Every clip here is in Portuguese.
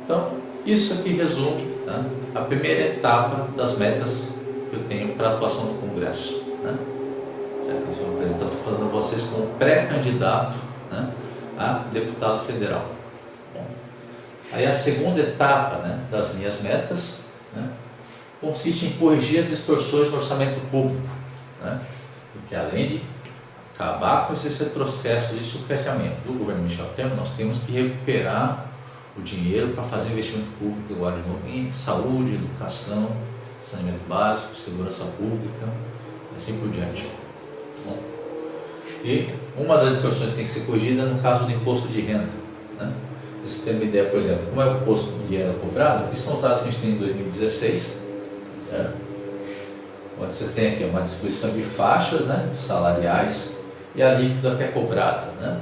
Então, isso aqui resume, né, a primeira etapa das metas que eu tenho para a atuação no Congresso. Né? Certo? Essa é uma apresentação falando a vocês como pré-candidato, né, a deputado federal. Bom, aí a segunda etapa, né, das minhas metas, né, consiste em corrigir as distorções no orçamento público, né, porque além de acabar com esse retrocesso de superfaturamenento do governo Michel Temer, nós temos que recuperar o dinheiro para fazer investimento público agora de novo em saúde, educação, saneamento básico, segurança pública, assim por diante. Bom, e uma das distorções que tem que ser corrigida é no caso do imposto de renda. Né? Você tem uma ideia, por exemplo, como é o imposto de renda cobrado, aqui são os dados que a gente tem em 2016, certo? Onde você tem aqui uma distribuição de faixas, né, salariais e a alíquota que é cobrada, né?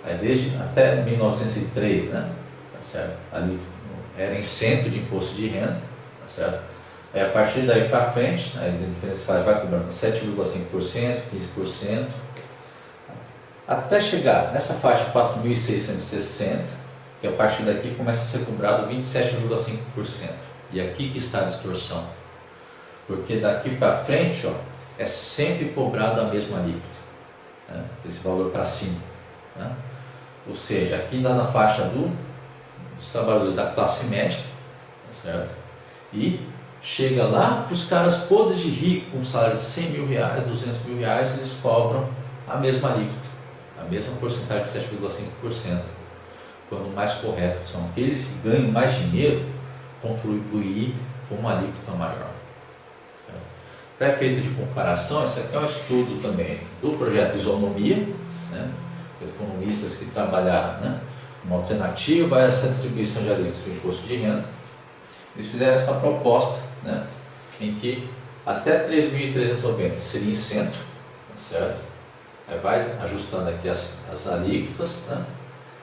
Aí desde até 1903, né? Tá certo? Ali era isento de imposto de renda, tá certo? Aí a partir daí para frente, aí a diferença faz vai cobrando 7,5%, 15%, até chegar nessa faixa 4.660, que a partir daqui começa a ser cobrado 27,5%. E aqui que está a distorção, porque daqui para frente, ó, é sempre cobrado a mesma alíquota, né? Esse valor para cima, né? Ou seja, aqui ainda na faixa dos trabalhadores da classe média, certo? E chega lá para os caras podres de rico, com um salário de 100 mil reais, 200 mil reais, eles cobram a mesma alíquota, a mesma porcentagem de 7,5%, quando o mais correto são aqueles que ganham mais dinheiro, contribuir com uma alíquota maior. Para efeito de comparação, esse aqui é um estudo também do projeto Isonomia, né? Economistas que trabalharam, né, uma alternativa a essa distribuição de alíquotas do imposto de renda. Eles fizeram essa proposta, né, em que até 3.390 seria isento, certo? Aí vai ajustando aqui as alíquotas, né?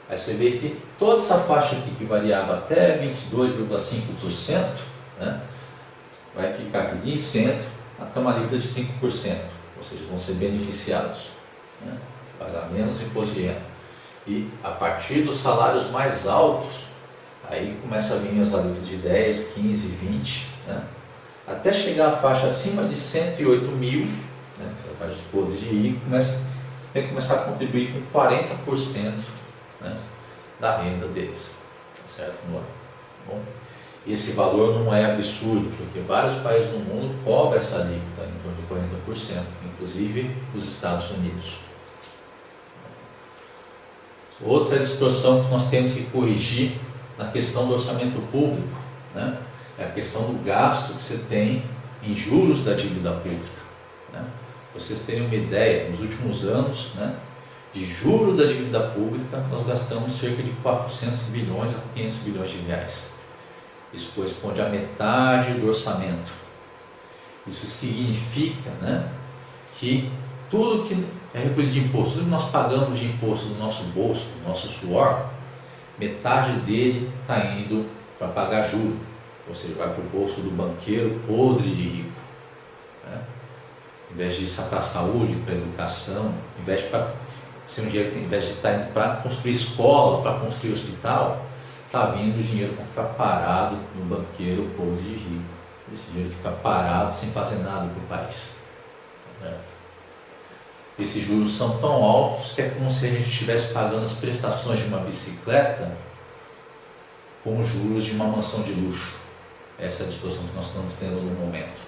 Aí você vê que toda essa faixa aqui que variava até 22,5%, né, vai ficar aqui de isento até uma alíquota de 5%, ou seja, vão ser beneficiados, né? Pagar menos imposto de renda. E a partir dos salários mais altos, aí começa a vir as alíquotas de 10, 15, 20, né? Até chegar à faixa acima de 108 mil, né, que é a faixa dos podres de rico, tem que começar a contribuir com 40%, né, da renda deles, certo? No ano. Bom, esse valor não é absurdo, porque vários países do mundo cobram essa alíquota em torno de 40%, inclusive os Estados Unidos. Outra distorção que nós temos que corrigir na questão do orçamento público, né, é a questão do gasto que você tem em juros da dívida pública. Né? Vocês terem uma ideia, nos últimos anos, né, de juro da dívida pública, nós gastamos cerca de 400 bilhões a 500 bilhões de reais. Isso corresponde a metade do orçamento. Isso significa, né, que tudo que é recolhido de imposto, tudo que nós pagamos de imposto do nosso bolso, do nosso suor, metade dele está indo para pagar juro, ou seja, vai para o bolso do banqueiro podre de rico. Né? Em vez de ir para a saúde, para a educação, em vez de ser um dinheiro que, em vez de estar indo para construir escola, para construir hospital, está vindo o dinheiro para ficar parado no banqueiro podre de rico. Esse dinheiro fica parado sem fazer nada para o país. Né? Esses juros são tão altos que é como se a gente estivesse pagando as prestações de uma bicicleta com os juros de uma mansão de luxo. Essa é a discussão que nós estamos tendo no momento.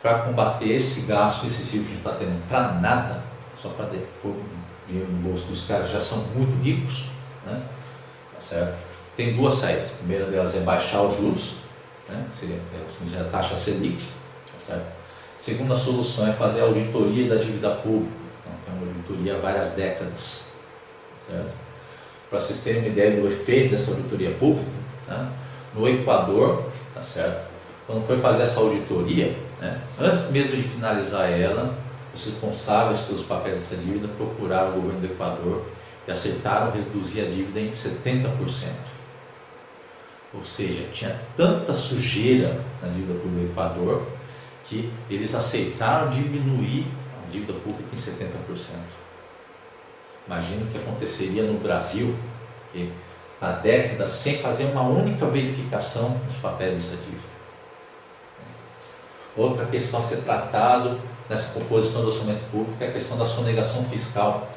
Para combater esse gasto excessivo que a gente está tendo para nada, só para pôr dinheiro no bolso dos caras que já são muito ricos, né? Tá certo? Tem duas saídas. A primeira delas é baixar os juros, né? Seria a taxa Selic, tá certo? A segunda solução é fazer a auditoria da dívida pública, então, que é uma auditoria há várias décadas, certo? Para vocês terem uma ideia do efeito dessa auditoria pública, tá? No Equador, tá certo? Quando foi fazer essa auditoria, né, antes mesmo de finalizar ela, os responsáveis pelos papéis dessa dívida procuraram o governo do Equador e aceitaram reduzir a dívida em 70%. Ou seja, tinha tanta sujeira na dívida pública do Equador que eles aceitaram diminuir a dívida pública em 70%. Imagina o que aconteceria no Brasil, que há décadas sem fazer uma única verificação nos papéis dessa dívida. Outra questão a ser tratado nessa composição do orçamento público é a questão da sonegação fiscal.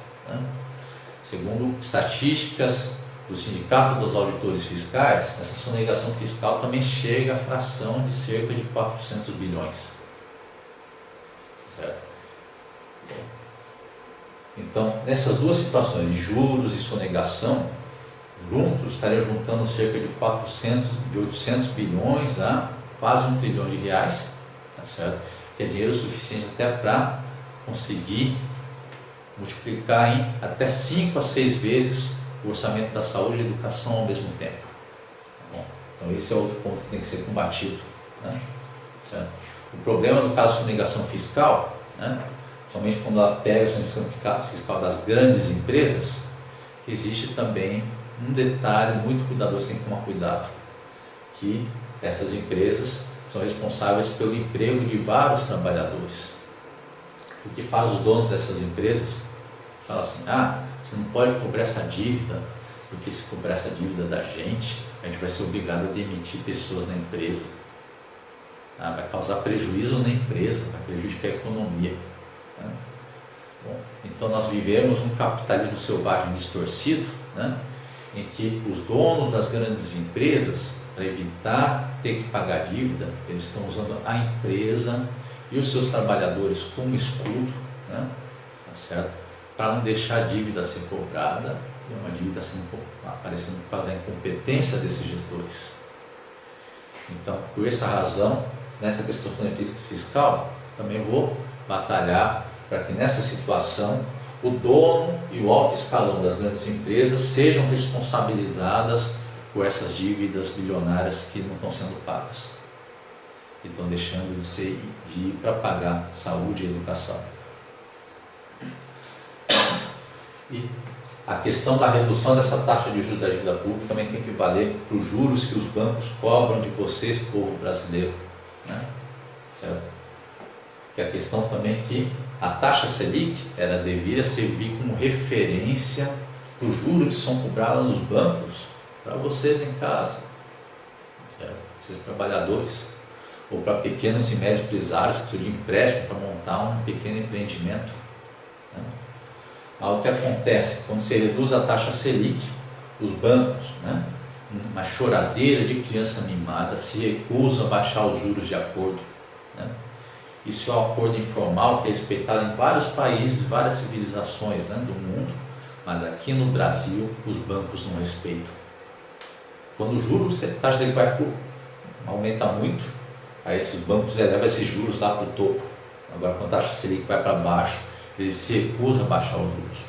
Segundo estatísticas do Sindicato dos Auditores Fiscais, essa sonegação fiscal também chega à fração de cerca de 400 bilhões. Certo? Então, nessas duas situações, de juros e sonegação, juntos estariam juntando cerca de 800 bilhões a quase R$1 trilhão, tá certo? Que é dinheiro suficiente até para conseguir multiplicar em até 5 a 6 vezes o orçamento da saúde e da educação ao mesmo tempo. Tá bom? Então esse é outro ponto que tem que ser combatido. Certo? O problema no caso de sonegação fiscal, somente quando ela pega a sonegação fiscal das grandes empresas, que existe também um detalhe muito cuidadoso, tem que tomar cuidado, que essas empresas são responsáveis pelo emprego de vários trabalhadores. O que faz os donos dessas empresas? Fala assim, você não pode cobrar essa dívida, porque se cobrar essa dívida da gente, a gente vai ser obrigado a demitir pessoas na empresa. Vai causar prejuízo na empresa, vai prejudicar a economia. Bom, então nós vivemos um capitalismo selvagem distorcido, em que os donos das grandes empresas, para evitar ter que pagar dívida, eles estão usando a empresa e os seus trabalhadores como escudo, tá certo? Para não deixar a dívida ser cobrada, e uma dívida aparecendo por causa da incompetência desses gestores. Então, por essa razão, nessa questão fiscal, também vou batalhar para que nessa situação o dono e o alto escalão das grandes empresas sejam responsabilizadas por essas dívidas bilionárias que não estão sendo pagas e estão deixando de ir para pagar saúde e educação. E a questão da redução dessa taxa de juros da dívida pública também tem que valer para os juros que os bancos cobram de vocês, povo brasileiro. Certo? Que a questão também que a taxa Selic deveria servir como referência para os juros que são cobrados nos bancos para vocês em casa, certo? Vocês trabalhadores, ou para pequenos e médios empresários que precisam de empréstimo para montar um pequeno empreendimento. O que acontece quando você reduz a taxa Selic, os bancos, uma choradeira de criança mimada, se recusam a baixar os juros de acordo. Isso é um acordo informal que é respeitado em vários países, várias civilizações do mundo, mas aqui no Brasil os bancos não respeitam. Quando o juros, a taxa dele aumenta muito, aí esses bancos elevam esses juros lá para o topo. Agora, quando a taxa Selic vai para baixo, eles se recusam a baixar os juros.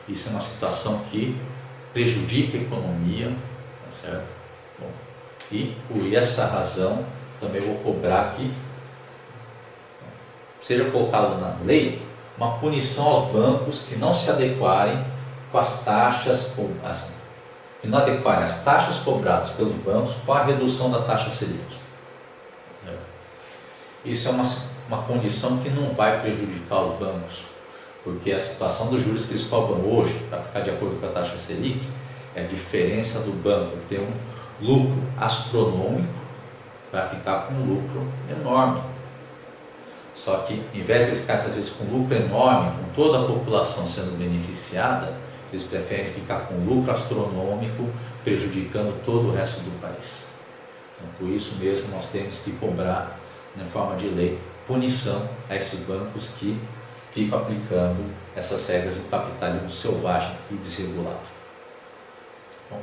Isso é uma situação que prejudica a economia, tá certo? Bom, e por essa razão, também vou cobrar que seja colocado na lei uma punição aos bancos que não se adequarem com as taxas, que não adequarem as taxas cobradas pelos bancos com a redução da taxa Selic. Isso é uma condição que não vai prejudicar os bancos, porque a situação dos juros que eles cobram hoje, para ficar de acordo com a taxa Selic, é a diferença do banco ter um lucro astronômico para ficar com um lucro enorme. Só que, em vez de eles ficarem às vezes com um lucro enorme, com toda a população sendo beneficiada, eles preferem ficar com um lucro astronômico, prejudicando todo o resto do país. Então, por isso mesmo, nós temos que cobrar, na forma de lei, punição a esses bancos que ficam aplicando essas regras do capitalismo selvagem e desregulado. Bom,